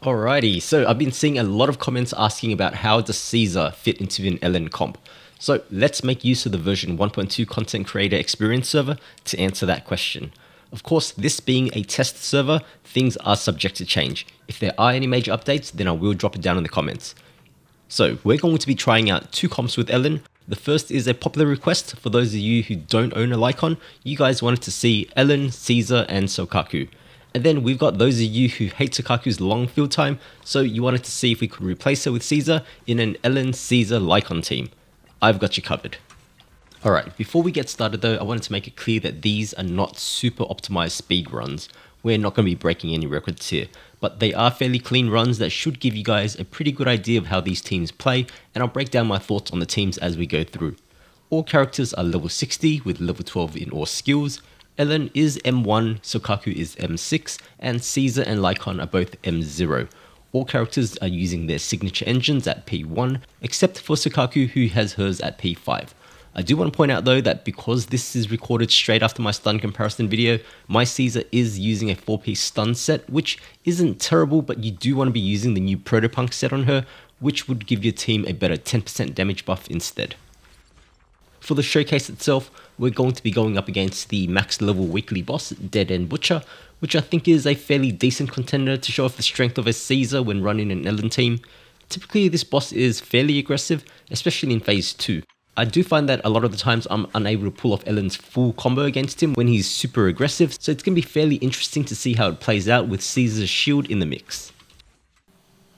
Alrighty, so I've been seeing a lot of comments asking about how does Caesar fit into an LN comp. So let's make use of the version 1.2 Content Creator Experience Server to answer that question. Of course, this being a test server, things are subject to change. If there are any major updates, then I will drop it down in the comments. So we're going to be trying out two comps with LN. The first is a popular request for those of you who don't own a Lycaon. You guys wanted to see LN, Caesar, and Soukaku. And then we've got those of you who hate Soukaku's long field time, so you wanted to see if we could replace her with Caesar in an LN Caesar Lycaon team. I've got you covered. Alright, before we get started though, I wanted to make it clear that these are not super optimized speed runs. We're not going to be breaking any records here, but they are fairly clean runs that should give you guys a pretty good idea of how these teams play, and I'll break down my thoughts on the teams as we go through. All characters are level 60 with level 12 in all skills. LN is M1, Soukaku is M6, and Caesar and Lycaon are both M0. All characters are using their signature engines at P1, except for Soukaku who has hers at P5. I do want to point out though that because this is recorded straight after my stun comparison video, my Caesar is using a 4-piece stun set, which isn't terrible, but you do want to be using the new Protopunk set on her, which would give your team a better 10% damage buff instead. For the showcase itself, we're going to be going up against the max level weekly boss, Dead End Butcher, which I think is a fairly decent contender to show off the strength of a Caesar when running an LN team. Typically this boss is fairly aggressive, especially in phase 2. I do find that a lot of the times I'm unable to pull off LN's full combo against him when he's super aggressive, so it's going to be fairly interesting to see how it plays out with Caesar's shield in the mix.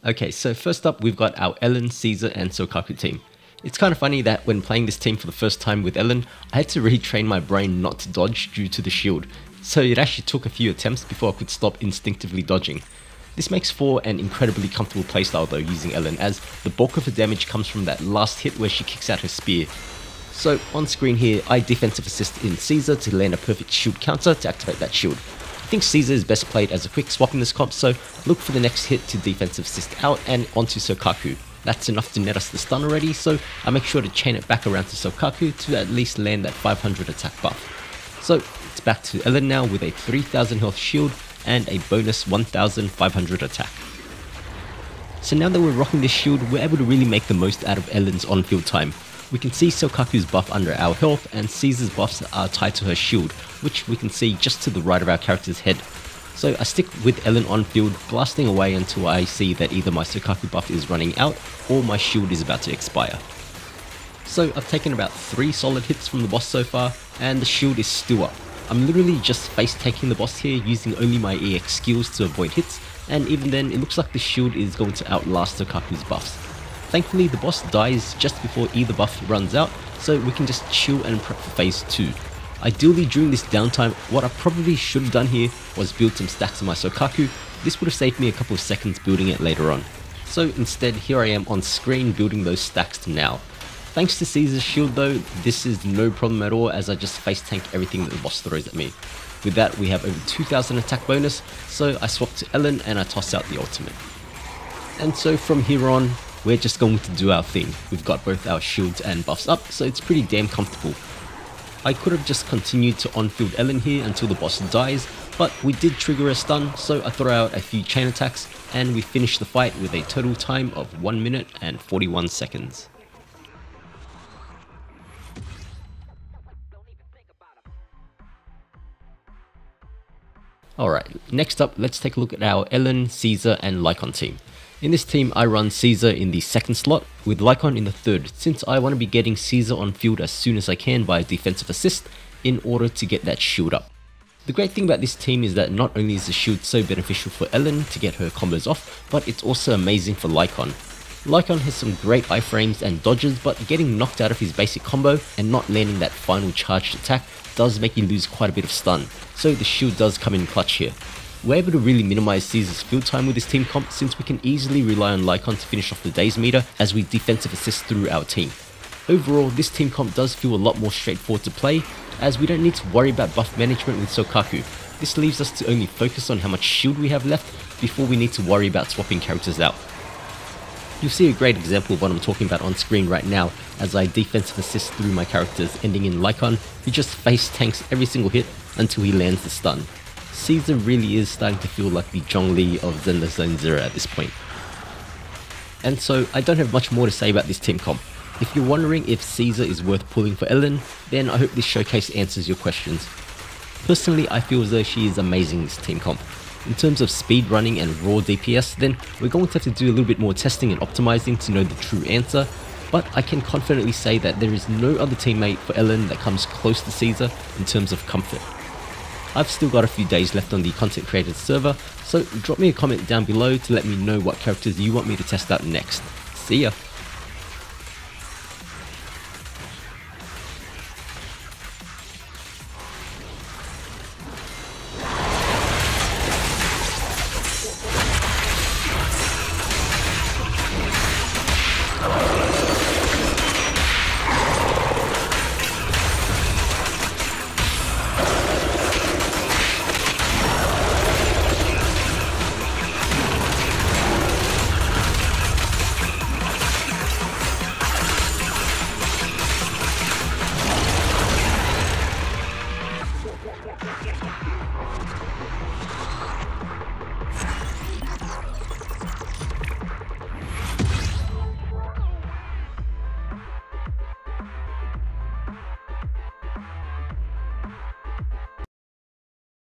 Okay, so first up we've got our LN, Caesar and Soukaku team. It's kind of funny that when playing this team for the first time with LN, I had to retrain my brain not to dodge due to the shield, so it actually took a few attempts before I could stop instinctively dodging. This makes for an incredibly comfortable playstyle though using LN, as the bulk of her damage comes from that last hit where she kicks out her spear. So on screen here, I defensive assist in Caesar to land a perfect shield counter to activate that shield. I think Caesar is best played as a quick swap in this comp, so look for the next hit to defensive assist out and onto Soukaku. That's enough to net us the stun already, so I make sure to chain it back around to Soukaku to at least land that 500 attack buff. So it's back to LN now with a 3000 health shield and a bonus 1500 attack. So now that we're rocking this shield, we're able to really make the most out of LN's on-field time. We can see Soukaku's buff under our health and Caesar's buffs are tied to her shield, which we can see just to the right of our character's head. So I stick with LN on field, blasting away until I see that either my Soukaku buff is running out or my shield is about to expire. So I've taken about 3 solid hits from the boss so far, and the shield is still up. I'm literally just face taking the boss here using only my EX skills to avoid hits, and even then it looks like the shield is going to outlast Soukaku's buffs. Thankfully the boss dies just before either buff runs out, so we can just chill and prep for phase 2. Ideally during this downtime, what I probably should have done here was build some stacks of my Soukaku. This would have saved me a couple of seconds building it later on. So instead, here I am on screen building those stacks now. Thanks to Caesar's shield though, this is no problem at all as I just face tank everything that the boss throws at me. With that we have over 2000 attack bonus, so I swap to LN and I toss out the ultimate. And so from here on, we're just going to do our thing. We've got both our shields and buffs up, so it's pretty damn comfortable. I could have just continued to on-field LN here until the boss dies, but we did trigger a stun, so I throw out a few chain attacks, and we finish the fight with a total time of 1 minute and 41 seconds. Alright, next up let's take a look at our LN, Caesar and Lycaon team. In this team I run Caesar in the second slot, with Lycaon in the third, since I want to be getting Caesar on field as soon as I can via defensive assist in order to get that shield up. The great thing about this team is that not only is the shield so beneficial for LN to get her combos off, but it's also amazing for Lycaon. Lycaon has some great iframes and dodges, but getting knocked out of his basic combo and not landing that final charged attack does make you lose quite a bit of stun, so the shield does come in clutch here. We're able to really minimize Caesar's field time with this team comp since we can easily rely on Lycaon to finish off the days meter as we defensive assist through our team. Overall, this team comp does feel a lot more straightforward to play, as we don't need to worry about buff management with Soukaku. This leaves us to only focus on how much shield we have left before we need to worry about swapping characters out. You'll see a great example of what I'm talking about on screen right now as I defensive assist through my characters, ending in Lycaon, who just face tanks every single hit until he lands the stun. Caesar really is starting to feel like the Zhongli of zzzero at this point. And so I don't have much more to say about this team comp. If you're wondering if Caesar is worth pulling for Ellen, then I hope this showcase answers your questions. Personally, I feel as though she is amazing in this team comp. In terms of speed running and raw DPS, then we're going to have to do a little bit more testing and optimizing to know the true answer, but I can confidently say that there is no other teammate for Ellen that comes close to Caesar in terms of comfort. I've still got a few days left on the content creators server, so drop me a comment down below to let me know what characters you want me to test out next. See ya!